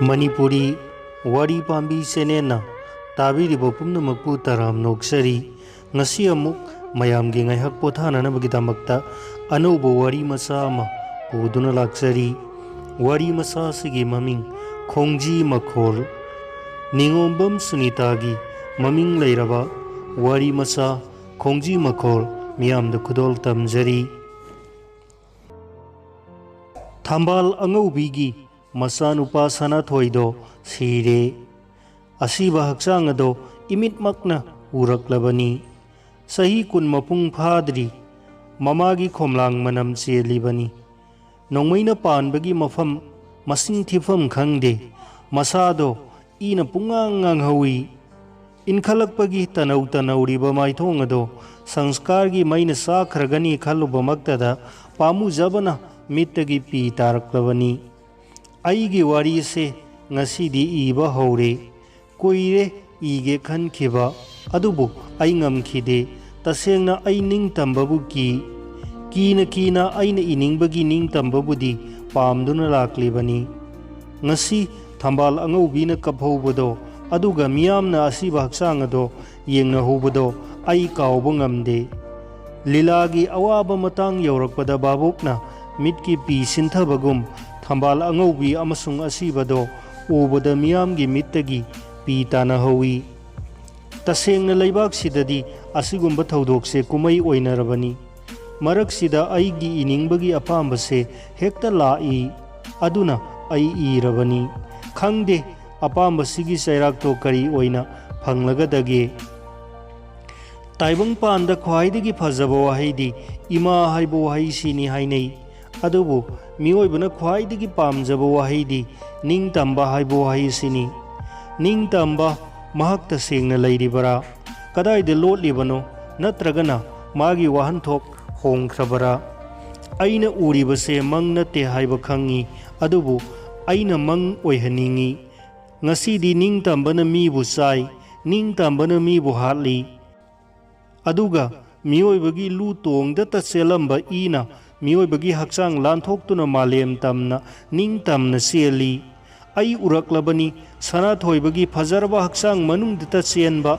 मणिपुरी वारी पांबी चेनेना ताबीरिबो पुम्नमकपु तराम नोक्सरी ngasi amuk mayamgi ngaihak pothananabagidamakta anoubo wari masa ama puduna laksari wari masa sigi maming khongji makhol ningombam sunitagi maming leiraba wari masa khongji makhol miyamda khudol tamjari thambal angoubigi masanupa sanathoido sire asiba hakchang ado imitmakna uraklabani सही कुन मपुंग फादरी ममागी खोमलांग मनम चेलिबनी नोंमैना पानबगी मफम मसिंग थिफम खंगदे मसादो ईना पुंगांग nganghwi इनखलकपगी तनौ तनौरिबा माइथोंगदो संस्कारगी मैना साखरगनी खलुबमक्तदा पामुजबना मित्तगी P तारक्लबनी आईगी वारी से ngasiदी इबा हौरे कोइरे इगे खनखिबा अदुबु आई ngamkhide तसेंगना आई निंगतंबबु कीना आईना इनिंगबगी निंगतंबबुदी पामदुना लाक्लिबनी ngasi थंबाल अंगौबीना कफौबदो अदुगा मियामना असिबा हक्सांग अदो येंगना होबदो आई कावबो ngamde लीलागी अवाबा मतांग यौरकपदा बाबोकना मिटकी P सिंथबगुम थंबाल अंगौबी अमसुंग असिबदो उबदा मियामगी मित्तगी P ताना हौई तसेंगना लैबाक सिददी असिगुंबा थौदोकसे कुमई ओइनरबनी मरकसिदा आईगी इनिंगबगी अपामबसे हेक्ता लाई अदुना आई इरबनी खंगदे अपामबसिगी चैराक्तो करी ओइना फंगलगदगे ताइबंग पांदा ख्वाइदगी फजबो वाहैदी इमा हाइबो वाहैसिनी हाइनै अदुबु मिओइबना ख्वाइदगी पामजबो वाहैदी निंगतंबा हाइबो वाहैसिनी निंगतंबा महक तसेंगना लैरिबरा कदाइदे लोटलिबनो नत्रगना मागी वाहनथोक होंख्रबरा अइना उरिबसे मंग नते हाइबा खंगी अदुबु अइना मंग ओइहनिंगी ngasiदी निंगतंबना मीबु चाइ निंगतंबना मीबु हाटली अदुगा मिओइबगी लु तोंगदा तसेलंबा इना मिओइबगी हक्चांग लानथोक्तुना मालेम तमना निंगतमना सेली आई उरक्लबनी सनाथोइबगी फजरबा हक्चांग मनुंगदता चेनबा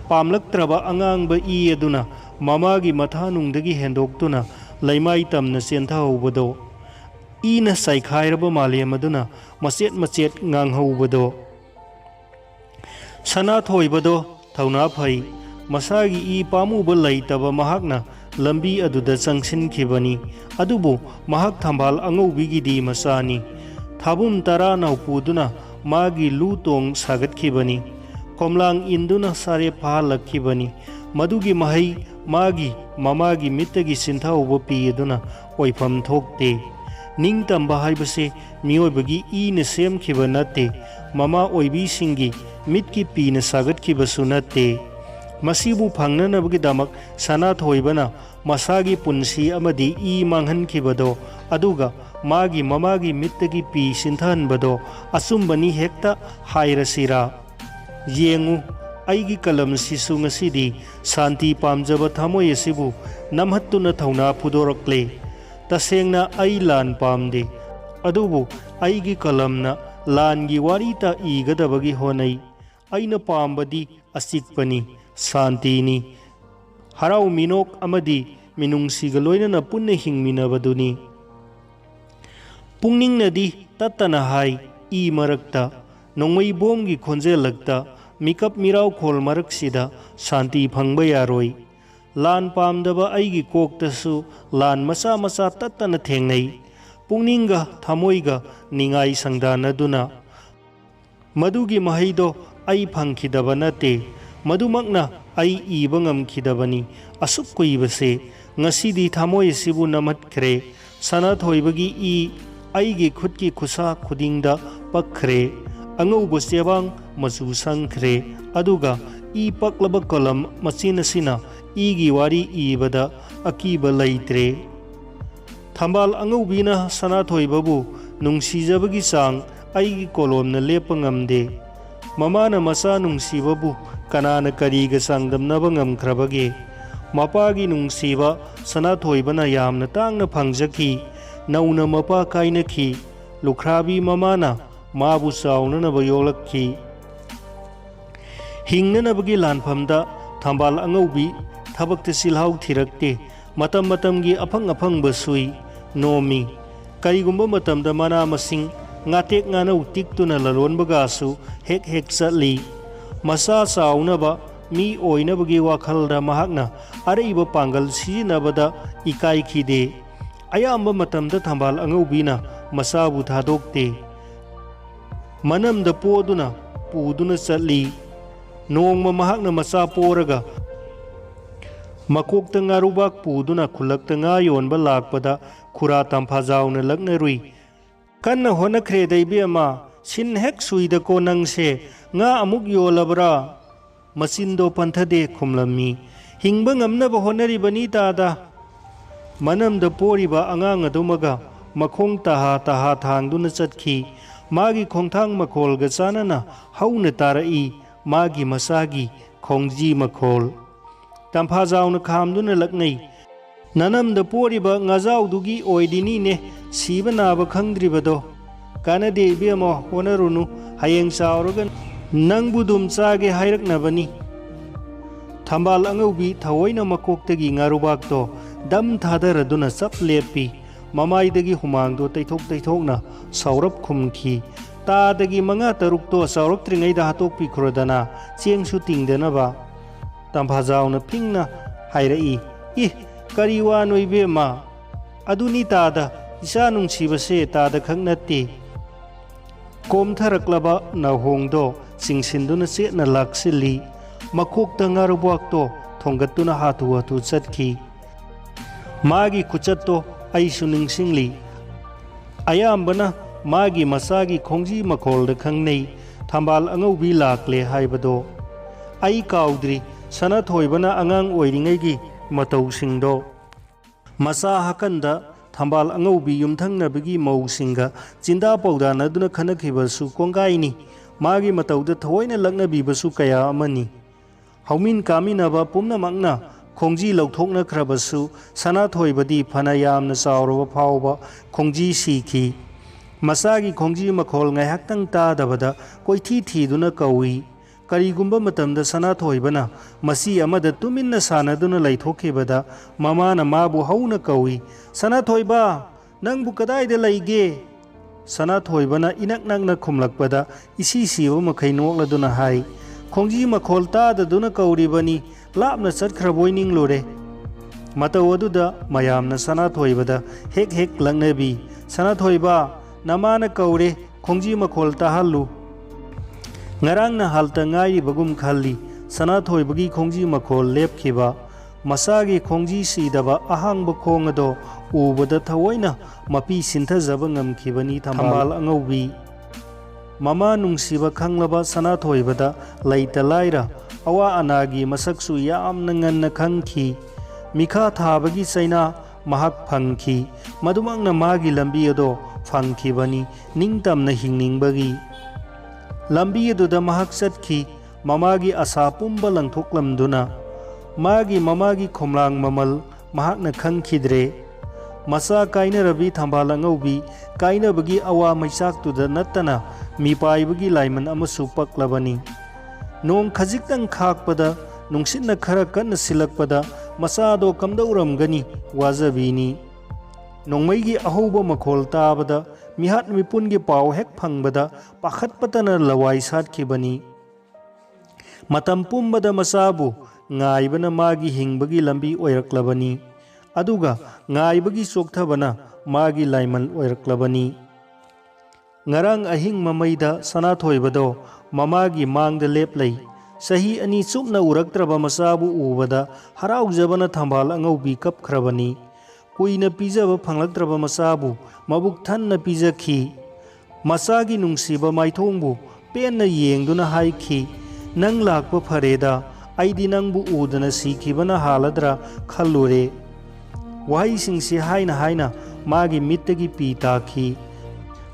पामलक्त्रबा अंगांगबा ई अदुना ममागी मथानुंगदगी हेंदोक्तुना लैमाई तमना चेंथाहौबदो ईना साइखाइरबा मालेम अदुना मचेत मचेत nganghौबदो सनाथोइबदो थौना फै मसागी ई पामुबा लैतबा महकना लंबी अदुदा चंगसिनखिबनी अदुबु महक थंबाल अंगौबीगिदी मसानी थाबुम तरा नौपुदुना मागी लुतोंग सागतखिबनी कोमलांग इंदुना सारे फालखिबनी मदुगी महै मागी ममागी मित्तगी सिंथाउबो पीदुना ओइफम थोक्ते निंगतंबा हाइबसे मिओइबगी ईना सेमखिबा नते ममा ओइबीसिंगी मित्की पीना सागतखिबसु नते मसीबु फंगननबगिदमक सनाथोइबना मसागी पुंसी अमदी ई मांगहनखिबदो अदुगा मागी ममागी मित्तगी पी सिंथहनबदो असुंबनी हेक्ता हाइरसिरा येंगु आईगी कलम सिसु ngasiदी शांति पामजबा थमोय सिबु नमहत्तुना थौना फुदोरक्ले तसेंगना आई लान पामदे अदुबु आईगी कलमना लानगी वारीता ईगदबगी होनै आईना पामबदी असिकपनी शांतिनी हराउ मिनोक अमदी मिनुंगसिगा लोइनना पुन्ना हिंगमिनबदुनी पुंगनिंगनदी तत्तना हाई ई मरकता नोंमई बोमगी खोंजेलकता मिकप मिराव खोल मरकसिदा शांति फंगबा यारोई लान पामदबा आईगी कोकतसु लान मसा मसा तत्तना थेंगनै पुंगनिंगा थमोइगा निंगाई संगदानदुना मदुगी महैदो आई फंगखिदबा नते मदुमकना आई इबा ngamखिदबनी असुक कुइबसे ngasiदी थमोय सिबु नमतखरे सनाथोइबगी ई आईगी खुदकी खुसा खुदिंगदा पखरे अंगौबो सेवांग मचु संखरे अदुगा ई पक्लबा कलम मचिनसिना ईगी वारी इबदा अकीबा लैत्रे थंबाल अंगौबीना सनाथोइबबु नुंगसिजबगी चांग आईगी कोलोमना लेप ngamde ममाना मसा नुंगसिबबु कनाना करीगा चांगदमनबा ngamखरबगे मपागी नुंगसिबा सनाथोइबना यामना तांगना फंगजखी नौना मपा कायनखी लुखराबी ममाना माबु चाउननब योक्लक्खि। हिंगननबगी लानफमदा थंबाल अंगौबी थबक्ता सिलहाउ थिरक्ते, मतम मतमगी अफंग अफंगब सुई नोमी। करिगुंबा मतमदा मना मसिंग ngatek nganau tiktuna lalonbagasu hek hek chatli। मसा चाउनबा मी ओइनबगी वाखलदा महाकना अरैब पांगल सिजिनबदा इकाइखिदे। अयाम्ब मतमदा थंबाल अंगौबीना मसाबु थादोक्ते, मनमदा पोदुना पुदुना चटली। नोंगमा महाकना मसा पोरगा मकोक्ता ngarubaक पुदुना खुलक्ता nga योनबा लाकपदा खुरा तंफाजाउना लग्नरुई। कन्ना होनख्रे दैबेमा सिन हेक सुइदको नंगसे nga amuk yolabra masindo panthade khumlami। hingba ngamnaba honaribani tada manamda poriba angang adumaga makhong taha taha thangduna chatkhi। magi khongthang makholga chanana hauna tarai magi masagi khongji makhol। tamphajauna khamduna laknei nanamda poriba ngajaudugi oidini ne siba naba khangdribado kanade ibema honarunu hayeng sauraga nangbu dum chage hairaknabani। थंबाल अंगौबी थवोइना मकोक्तगी ngarubaakto dam थादरदुना चप लेपी। ममाइदगी हुमांगदो तैथोक तैथोकना सौरभ खुमखी। तादगी मंगा तरुकतो सौरक्त्रिङैदा हातोकपी खुरदना चेंगसु तिंगदनबा। तंफाजाउना फिंगना हाइरई, इ करी वा नोइबेमा अदुनी S इसा नुंसीबसे S खंग नत्ते। कोमथरक्लबा नहोंगदो चिंगसिंदुना चेतना लाक्सिली। मकोक्ता ngarubaakto थोंगत्तुना हाथु हाथु चटखी। मागी खुचत्तो अइसु निंगसिंगली। अयाम्बना मागी मसागी खोंजी मखोलदा खंगनै थंबाल अंगौबी लाक्ले हाइबदो। अइ काउद्री सनाथोइबना अंगांग ओइरिङैगी मतौसिंगदो। मसा हाकंदा थंबाल अंगौबी युमथंगनबगी मौसिंगा चिंदा पौदानदुना खनखिबसु कोंगाइनी। मागी मतौदा थवोइना लग्नबीबसु कया अमनी। हौमिन कामिनबा पुमनमक्ना खोंजी लौथोकनख्रबसु सनाथोइबदी फना यामना चाउरबा फावबा खोंजी सीखी। मसागी खोंजी मखोल ngaihakhtang तादबदा कोइथी थीदुना कौई। करिगुंबा मतमदा सनाथोइबना मसी अमदा तुमिन्ना सानदुना लैथोखिबदा ममाना माबु हौना कौई, सनाथोइबा नंगबु कदाइदा लैगे। सनाथोइबना इनक नकना खुमलकपदा इसी सीबा मखै नोक्लदुना हाई, खोंजी मखोल ताददुना कौरिबनी लापना चटख्रबोइ निंगलोरे। मतौ अदुदा मयामना सनाथोइबदा हेक हेक लंगनबी, सनाथोइबा नमाना कौरे खोंजी मखोल ताहल्लु। ngarangna halta ngairibagum khalli sanathoi khongji makhol lepkhiba। masagi khongji sidaba ahangba khongado ubada thawoina mapi sinthajaba ngamkhibani thambal angaubi। mama nungsiba khanglaba sanathoibada laita laira awa anagi masaksu yamna nganna khangki। mikha thabagi chaina mahak phangki, madumangna magi lambi ado phangkhibani ningtamna hingningbagi। lambi aduda mahak chatki mamagi asa pumba langthoklamduna। magi mamagi khomlang mamal mahakna khangkhidre। masa kainarabi thambal angaubi kainabagi awa maisaktuda nattana mipaibagi laiman amasu paklabani। nong khajiktang khakpada nungsitna khara kanna silakpada masado kamdauramgani wajabini। nongmaigi ahoba makhol tabada mihat mipungi pau hek phangbada pakhatpatana lawai satkhibani। matam pumbada masabu ngaibana magi hingbagi lambi oiraklabani, aduga ngaibagi sokthabana magi laimal oiraklabani। ngarang ahing mamaida sanathoibado mamagi mangda leplei। sahi ani chupna uraktraba masabu ubada haraujabana thambal angaubi kapkhrabani। kuina pijaba phanglaktraba masabu mabuk thanna pijakhi। masagi nungsiba maithongbu penna yengduna haikhi, nang lakpa phareda aidi nangbu udana sikhibana haladra khallure। wahaisingsi haina haina magi mittagi pi takhi,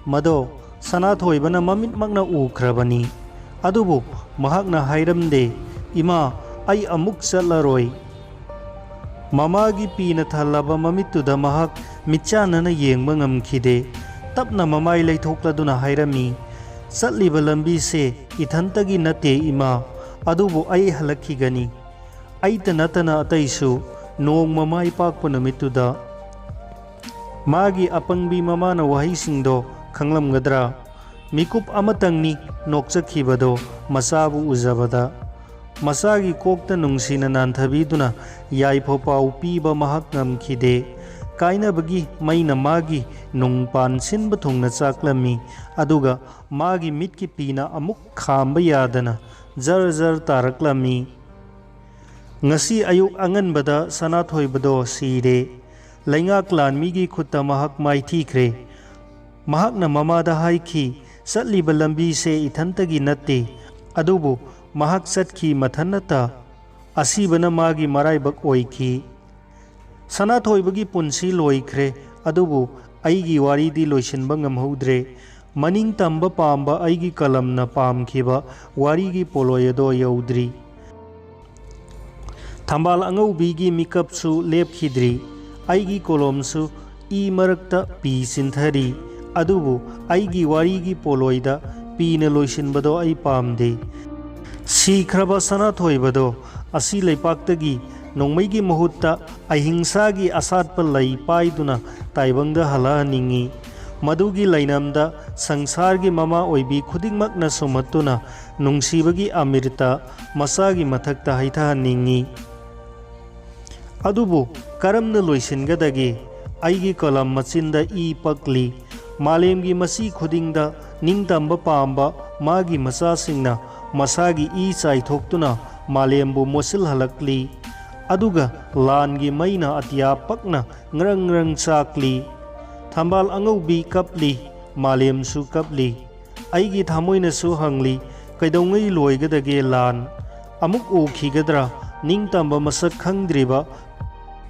mado sanathoibana mamit makna ukhrabani। adubu mahakna hairamde, ima ai amuk chatlaroi। mamagi pina thalaba mamittuda mahak mitchanana yengba ngamkhide। tapna mamai leithokladuna hairami, ꯆꯠꯂꯤꯕ ꯂꯝꯕꯤꯁꯦ ꯏꯊꯟꯇꯒꯤ ꯅꯠꯇꯦ ꯏꯃꯥ, ꯑꯗꯨꯕꯨ ꯑꯩ ꯍꯜꯂꯛꯈꯤꯒꯅꯤ, ꯑꯩꯇ ꯅꯠꯇꯅ ꯑꯇꯩꯁꯨ ꯅꯣꯡꯃ ꯃꯥꯏ ꯄꯥꯛꯄ ꯅꯨꯃꯤꯠꯇꯨꯗ꯫ ꯃꯥꯒꯤ ꯑꯄꯪꯕꯤ ꯃꯃꯥꯅ ꯋꯥꯍꯩꯁꯤꯡꯗꯣ ꯈꯪꯂꯝꯒꯗ꯭ꯔꯥ? ꯃꯤꯀꯨꯞ ꯑꯃꯇꯪꯅꯤ ꯅꯣꯛꯆꯈꯤꯕꯗꯣ ꯃꯆꯥꯕꯨ ꯎꯖꯕꯗ꯫ ꯃꯆꯥꯒꯤ ꯀꯣꯛꯇ ꯅꯨꯡꯁꯤꯅ ꯅꯥꯟꯊꯕꯤꯗꯨꯅ ꯌꯥꯏꯐ ꯄꯥꯎ ꯄꯤꯕ ꯃꯍꯥꯛ ꯉꯝꯈꯤꯗꯦ꯫ ꯀꯥꯏꯅꯕꯒꯤ ꯃꯩꯅ ꯃꯥꯒꯤ ꯅꯨꯡꯄꯥꯟ ꯁꯤꯟꯕ ꯊꯨꯡꯅ ꯆꯥꯛꯂꯝꯃꯤ, ꯑꯗꯨꯒ ꯃꯥꯒꯤ ꯃꯤꯠꯀꯤ ꯄꯤꯅ ꯑꯃꯨꯛ ꯈꯥꯝꯕ ꯌꯥꯗꯅ ꯖꯔ ꯖꯔ ꯇꯥꯔꯛꯂꯝꯃꯤ꯫ ꯉꯁꯤ ꯑꯌꯨꯛ ꯑꯉꯟꯕꯗ ꯁꯅꯥꯊꯣꯏꯕꯗꯣ ꯁꯤꯔꯦ꯫ ꯂꯩꯉꯥꯛ ꯂꯥꯟꯃꯤꯒꯤ ꯈꯨꯠꯇ ꯃꯍꯥꯛ ꯃꯥꯏꯊꯤꯈ꯭ꯔꯦ꯫ ꯃꯍꯥꯛꯅ ꯃꯃꯥꯗ ꯍꯥꯏꯈꯤ, ꯆꯠꯂꯤꯕ ꯂꯝꯕꯤꯁꯦ ꯏꯊꯟꯇꯒꯤ ꯅꯠꯇꯦ, ꯑꯗꯨꯕꯨ ꯃꯍꯥꯛ ꯆꯠꯈꯤ ꯃꯊꯟꯇ, ꯑꯁꯤꯕꯅ ꯃꯥꯒꯤ ꯃꯔꯥꯏꯕꯛ ꯑꯣꯏꯈꯤ꯫ ꯁꯅꯥꯊꯣꯏꯕꯒꯤ ꯄꯨꯟꯁꯤ ꯂꯣꯏꯈ꯭ꯔꯦ, ꯑꯗꯨꯕꯨ ꯑꯩꯒꯤ ꯋꯥꯔꯤꯗꯤ ꯂꯣꯏꯁꯤꯟꯕ ꯉꯝꯍꯧꯗ꯭ꯔꯦ꯫ ꯃꯅꯤꯡꯇꯝꯕ ꯄꯥꯝꯕ ꯑꯩꯒꯤ ꯀꯂꯝꯅ ꯄꯥꯝꯈꯤꯕ ꯋꯥꯔꯤꯒꯤ ꯄꯣꯂꯣꯏ ꯑꯗꯣ ꯌꯧꯗ꯭ꯔꯤ꯫ ꯊꯝꯕꯥꯜ ꯑꯉꯧꯕꯤꯒꯤ ꯃꯤꯀꯞꯁꯨ ꯂꯦꯞꯈꯤꯗ꯭ꯔꯤ, ꯑꯩꯒꯤ ꯀꯣꯂꯣꯝꯁꯨ ꯏ ꯃꯔꯛꯇ ꯄꯤ ꯆꯤꯟꯊꯔꯤ, ꯑꯗꯨꯕꯨ ꯑꯩꯒꯤ ꯋꯥꯔꯤꯒꯤ ꯄꯣꯂꯣꯏꯗ ꯄꯤꯅ ꯂꯣꯏꯁꯤꯟꯕꯗꯣ ꯑꯩ ꯄꯥꯝꯗꯦ꯫ ꯁꯤꯈ꯭ꯔꯕ ꯁꯅꯥꯊꯣꯏꯕꯗꯣ ꯑꯁꯤ ꯂꯩꯄꯥꯛꯇꯒꯤ ꯅꯣꯡꯃꯩꯒꯤ ꯃꯍꯨꯠꯇ ꯑꯍꯤꯡꯁꯥꯒꯤ ꯑꯁꯥꯠꯄ ꯂꯩ ꯄꯥꯏꯗꯨꯅ ꯇꯥꯏꯕꯪꯗ ꯍꯜꯂꯛꯍꯟꯅꯤꯡꯉꯤ꯫ ꯃꯗꯨꯒꯤ ꯂꯩꯅꯝꯗ ꯁꯪꯁꯥꯔꯒꯤ ꯃꯃꯥ ꯑꯣꯏꯕꯤ ꯈꯨꯗꯤꯡꯃꯛꯅ ꯁꯨꯝꯍꯠꯇꯨꯅ ꯅꯨꯡꯁꯤꯕꯒꯤ ꯑꯃꯤꯔꯇ ꯃꯆꯥꯒꯤ ꯃꯊꯛꯇ ꯍꯩꯊꯍꯟꯅꯤꯡꯉꯤ꯫ ꯑꯗꯨꯕꯨ ꯀꯔꯝꯅ ꯂꯣꯏꯁꯤꯟꯒꯗꯒꯦ? ꯑꯩꯒꯤ ꯀꯂꯝ ꯃꯆꯤꯟꯗ ꯏ ꯄꯛꯂꯤ꯫ ꯃꯥꯂꯦꯝꯒꯤ ꯃꯆꯤ ꯈꯨꯗꯤꯡꯗ ꯅꯤꯡꯇꯝꯕ ꯄꯥꯝꯕ ꯃꯥꯒꯤ ꯃꯆꯥꯁꯤꯡꯅ ꯃꯁꯥꯒꯤ ꯏ ꯆꯥꯏꯊꯣꯛꯇꯨꯅ ꯃꯥꯂꯦꯝꯕꯨ ꯃꯣꯠꯁꯤꯜꯍꯜꯂꯛꯂꯤ, ꯑꯗꯨꯒ ꯂꯥꯟꯒꯤ ꯃꯩꯅ ꯑꯇꯤꯌꯥ ꯄꯛꯅ ꯉꯔꯪ ꯉꯔꯪ ꯆꯥꯛꯂꯤ꯫ ꯊꯝꯕꯥꯜ ꯑꯉꯧꯕꯤ ꯀꯞꯂꯤ, ꯃꯥꯂꯦꯝꯁꯨ ꯀꯞꯂꯤ꯫ ꯑꯩꯒꯤ ꯊꯃꯣꯏꯅꯁꯨ ꯍꯪꯂꯤ, ꯀꯩꯗꯧꯉꯩ ꯂꯣꯏꯒꯗꯒꯦ ꯂꯥꯟ? ꯑꯃꯨꯛ ꯎꯈꯤꯒꯗ꯭ꯔꯥ ꯅꯤꯡꯇꯝꯕ ꯃꯁꯛ ꯈꯪꯗ꯭ꯔꯤꯕ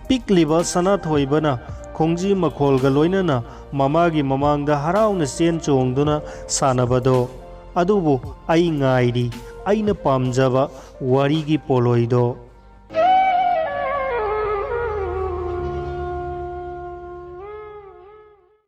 ꯄꯤꯛꯂꯤꯕ ꯁꯅꯥꯊꯣꯏꯕꯅ ꯈꯣꯡꯖꯤ ꯃꯈꯣꯜꯒ ꯂꯣꯏꯅꯅ ꯃꯃꯥꯒꯤ ꯃꯃꯥꯡꯗ ꯍꯔꯥꯎꯅ ꯆꯦꯟ ꯆꯣꯡꯗꯨꯅ ꯁꯥꯟꯅꯕꯗꯣ? ꯑꯗꯨꯕꯨ ꯑꯩ ꯉꯥꯏꯔꯤ, ꯑꯩꯅ ꯄꯥꯝꯖꯕ ꯋꯥꯔꯤꯒꯤ ꯄꯣꯂꯣꯏꯗꯣ꯫